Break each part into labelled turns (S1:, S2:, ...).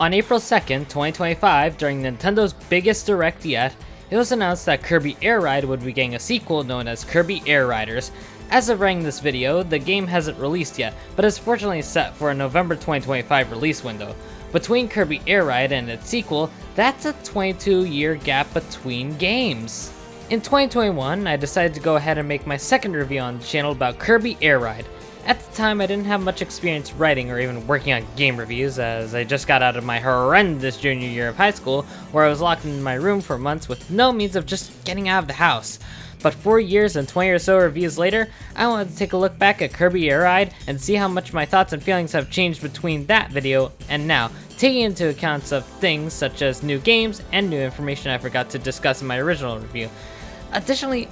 S1: On April 2nd, 2025, during Nintendo's biggest direct yet, it was announced that Kirby Air Ride would be getting a sequel known as Kirby Air Riders. As of writing this video, the game hasn't released yet, but is fortunately set for a November 2025 release window. Between Kirby Air Ride and its sequel, that's a 22-year gap between games. In 2021, I decided to go ahead and make my second review on the channel about Kirby Air Ride. At the time, I didn't have much experience writing or even working on game reviews, as I just got out of my horrendous junior year of high school, where I was locked in my room for months with no means of just getting out of the house. But 4 years and 20 or so reviews later, I wanted to take a look back at Kirby Air Ride and see how much my thoughts and feelings have changed between that video and now, taking into account of things such as new games and new information I forgot to discuss in my original review. Additionally,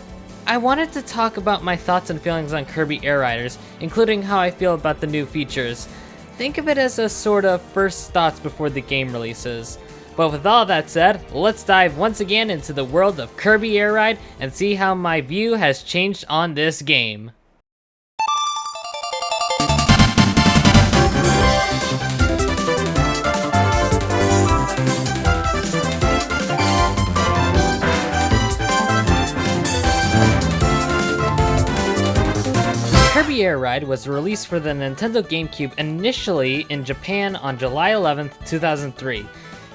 S1: I wanted to talk about my thoughts and feelings on Kirby Air Riders, including how I feel about the new features. Think of it as a sort of first thoughts before the game releases. But with all that said, let's dive once again into the world of Kirby Air Ride and see how my view has changed on this game. Kirby Air Ride was released for the Nintendo GameCube initially in Japan on July 11th, 2003.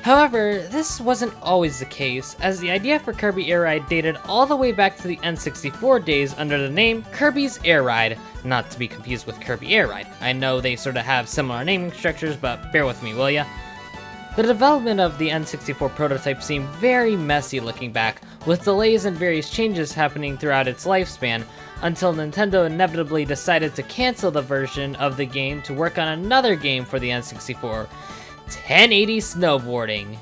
S1: However, this wasn't always the case, as the idea for Kirby Air Ride dated all the way back to the N64 days under the name Kirby's Air Ride, not to be confused with Kirby Air Ride. I know they sort of have similar naming structures, but bear with me, will ya? The development of the N64 prototype seemed very messy looking back, with delays and various changes happening throughout its lifespan, until Nintendo inevitably decided to cancel the version of the game to work on another game for the N64, 1080 Snowboarding.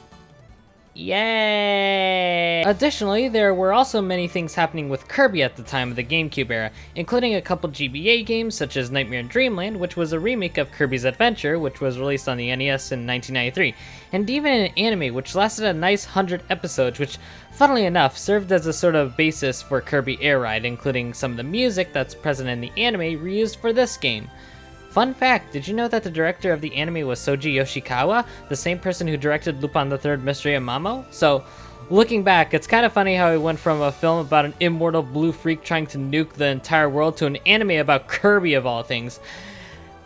S1: Yay! Additionally, there were also many things happening with Kirby at the time of the GameCube era, including a couple GBA games such as Nightmare in Dreamland, which was a remake of Kirby's Adventure, which was released on the NES in 1993, and even an anime which lasted a nice 100 episodes, which, funnily enough, served as a sort of basis for Kirby Air Ride, including some of the music that's present in the anime reused for this game. Fun fact, did you know that the director of the anime was Soji Yoshikawa, the same person who directed Lupin the Third Mystery of Mamo? So, looking back, it's kind of funny how he went from a film about an immortal blue freak trying to nuke the entire world to an anime about Kirby of all things.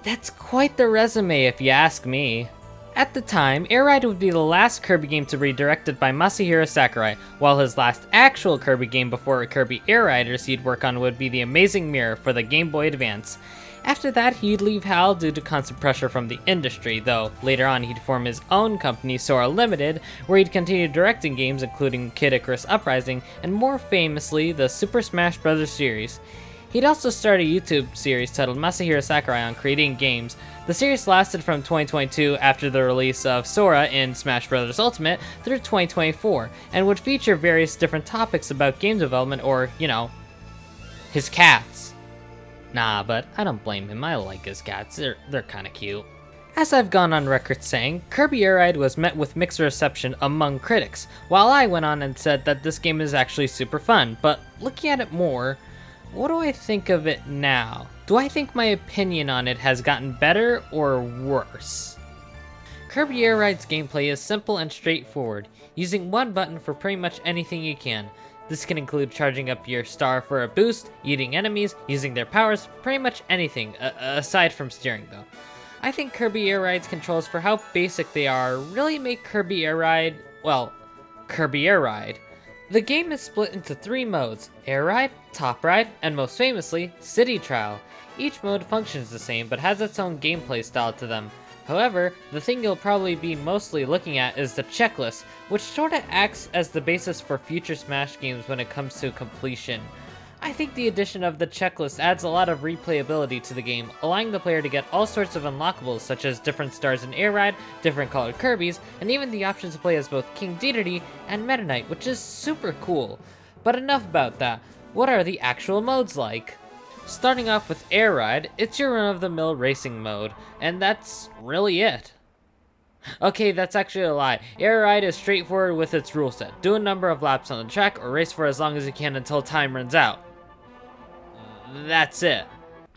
S1: That's quite the resume if you ask me. At the time, Air Ride would be the last Kirby game to be directed by Masahiro Sakurai, while his last actual Kirby game before Kirby Air Riders he'd work on would be The Amazing Mirror for the Game Boy Advance. After that, he'd leave HAL due to constant pressure from the industry, though later on he'd form his own company, Sora Limited, where he'd continue directing games including Kid Icarus Uprising, and more famously, the Super Smash Bros. Series. He'd also start a YouTube series titled Masahiro Sakurai on Creating Games. The series lasted from 2022 after the release of Sora in Smash Bros. Ultimate through 2024, and would feature various different topics about game development or, you know, his cats. Nah, but I don't blame him, I like his cats, they're kinda cute. As I've gone on record saying, Kirby Air Ride was met with mixed reception among critics, while I went on and said that this game is actually super fun, but looking at it more, what do I think of it now? Do I think my opinion on it has gotten better or worse? Kirby Air Ride's gameplay is simple and straightforward, using one button for pretty much anything you can. This can include charging up your star for a boost, eating enemies, using their powers, pretty much anything, aside from steering though. I think Kirby Air Ride's controls, for how basic they are, really make Kirby Air Ride, well, Kirby Air Ride. The game is split into 3 modes: Air Ride, Top Ride, and most famously, City Trial. Each mode functions the same, but has its own gameplay style to them. However, the thing you'll probably be mostly looking at is the checklist, which sorta acts as the basis for future Smash games when it comes to completion. I think the addition of the checklist adds a lot of replayability to the game, allowing the player to get all sorts of unlockables such as different stars in Air Ride, different colored Kirbys, and even the option to play as both King Dedede and Meta Knight, which is super cool. But enough about that, what are the actual modes like? Starting off with Air Ride, it's your run-of-the-mill racing mode, and that's really it. Okay, that's actually a lie. Air Ride is straightforward with its rule set. Do a number of laps on the track or race for as long as you can until time runs out. That's it.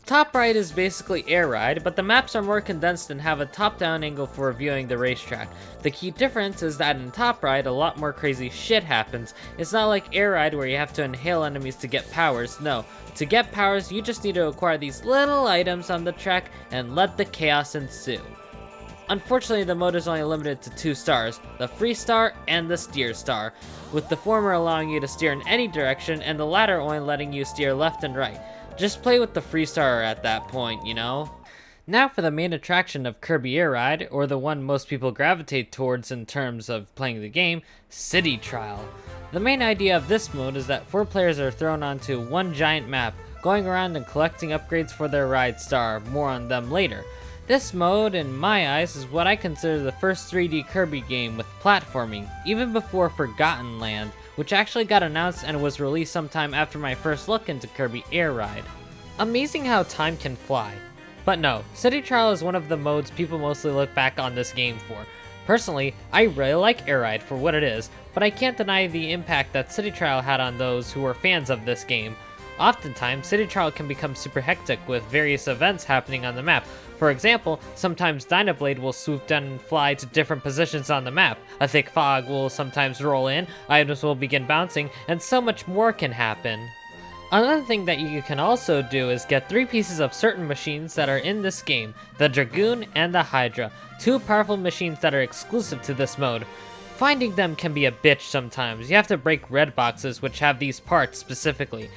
S1: Top Ride is basically Air Ride, but the maps are more condensed and have a top-down angle for viewing the racetrack. The key difference is that in Top Ride, a lot more crazy shit happens. It's not like Air Ride where you have to inhale enemies to get powers. No, to get powers, you just need to acquire these little items on the track and let the chaos ensue. Unfortunately, the mode is only limited to 2 stars, the Free Star and the Steer Star, with the former allowing you to steer in any direction and the latter only letting you steer left and right. Just play with the Free Star at that point, you know? Now for the main attraction of Kirby Air Ride, or the one most people gravitate towards in terms of playing the game, City Trial. The main idea of this mode is that 4 players are thrown onto one giant map, going around and collecting upgrades for their ride star, more on them later. This mode, in my eyes, is what I consider the first 3D Kirby game with platforming, even before Forgotten Land, which actually got announced and was released sometime after my first look into Kirby Air Ride. Amazing how time can fly. But no, City Trial is one of the modes people mostly look back on this game for. Personally, I really like Air Ride for what it is, but I can't deny the impact that City Trial had on those who were fans of this game. Oftentimes, City Trial can become super hectic with various events happening on the map. For example, sometimes Dynablade will swoop down and fly to different positions on the map, a thick fog will sometimes roll in, items will begin bouncing, and so much more can happen. Another thing that you can also do is get 3 pieces of certain machines that are in this game, the Dragoon and the Hydra, 2 powerful machines that are exclusive to this mode. Finding them can be a bitch sometimes, you have to break red boxes which have these parts specifically.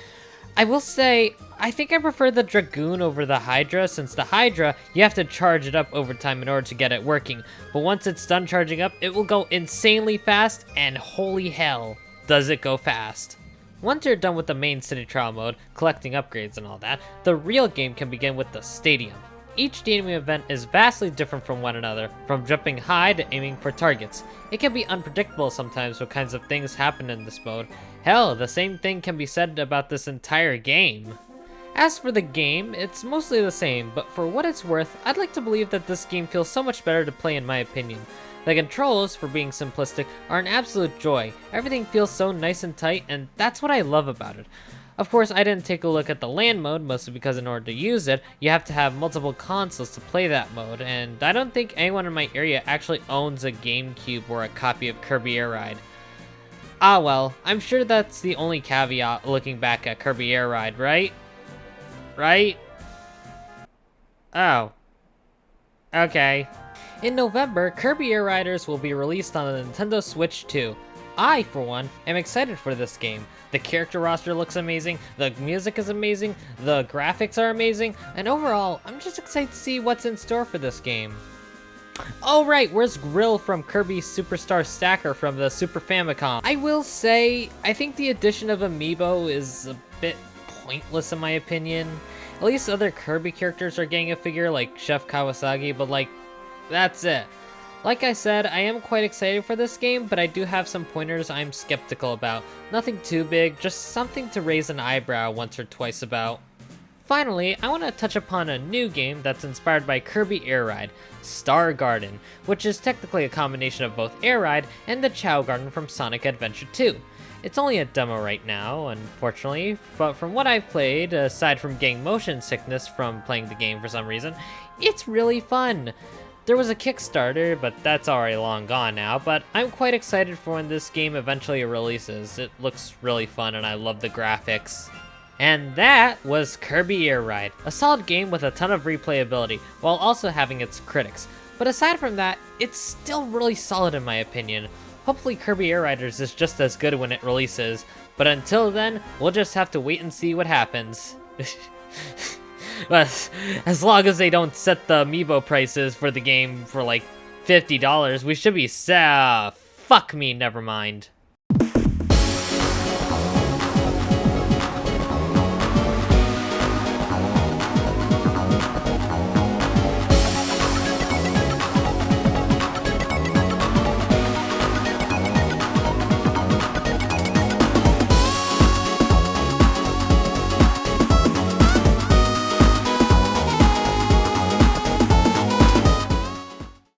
S1: I will say, I think I prefer the Dragoon over the Hydra, since the Hydra, you have to charge it up over time in order to get it working, but once it's done charging up, it will go insanely fast, and holy hell, does it go fast. Once you're done with the main City Trial mode, collecting upgrades and all that, the real game can begin with the Stadium. Each stadium event is vastly different from one another, from jumping high to aiming for targets. It can be unpredictable sometimes what kinds of things happen in this mode. Hell, the same thing can be said about this entire game. As for the game, it's mostly the same, but for what it's worth, I'd like to believe that this game feels so much better to play in my opinion. The controls, for being simplistic, are an absolute joy. Everything feels so nice and tight, and that's what I love about it. Of course, I didn't take a look at the LAN mode, mostly because in order to use it, you have to have multiple consoles to play that mode, and I don't think anyone in my area actually owns a GameCube or a copy of Kirby Air Ride. Ah well, I'm sure that's the only caveat looking back at Kirby Air Ride, right? Right? Oh. Okay. In November, Kirby Air Riders will be released on the Nintendo Switch 2. I, for one, am excited for this game. The character roster looks amazing, the music is amazing, the graphics are amazing, and overall, I'm just excited to see what's in store for this game. Oh right, where's Grill from Kirby Superstar Stacker from the Super Famicom? I will say, I think the addition of Amiibo is a bit pointless in my opinion. At least other Kirby characters are getting a figure like Chef Kawasaki, but like, that's it. Like I said, I am quite excited for this game, but I do have some pointers I'm skeptical about. Nothing too big, just something to raise an eyebrow once or twice about. Finally, I want to touch upon a new game that's inspired by Kirby Air Ride, Star Garden, which is technically a combination of both Air Ride and the Chow Garden from Sonic Adventure 2. It's only a demo right now, unfortunately, but from what I've played, aside from getting motion sickness from playing the game for some reason, it's really fun. There was a Kickstarter, but that's already long gone now, but I'm quite excited for when this game eventually releases. It looks really fun and I love the graphics. And that was Kirby Air Ride, a solid game with a ton of replayability, while also having its critics. But aside from that, it's still really solid in my opinion. Hopefully Kirby Air Riders is just as good when it releases, but until then, we'll just have to wait and see what happens. But as long as they don't set the amiibo prices for the game for like $50, we should be fuck me, never mind.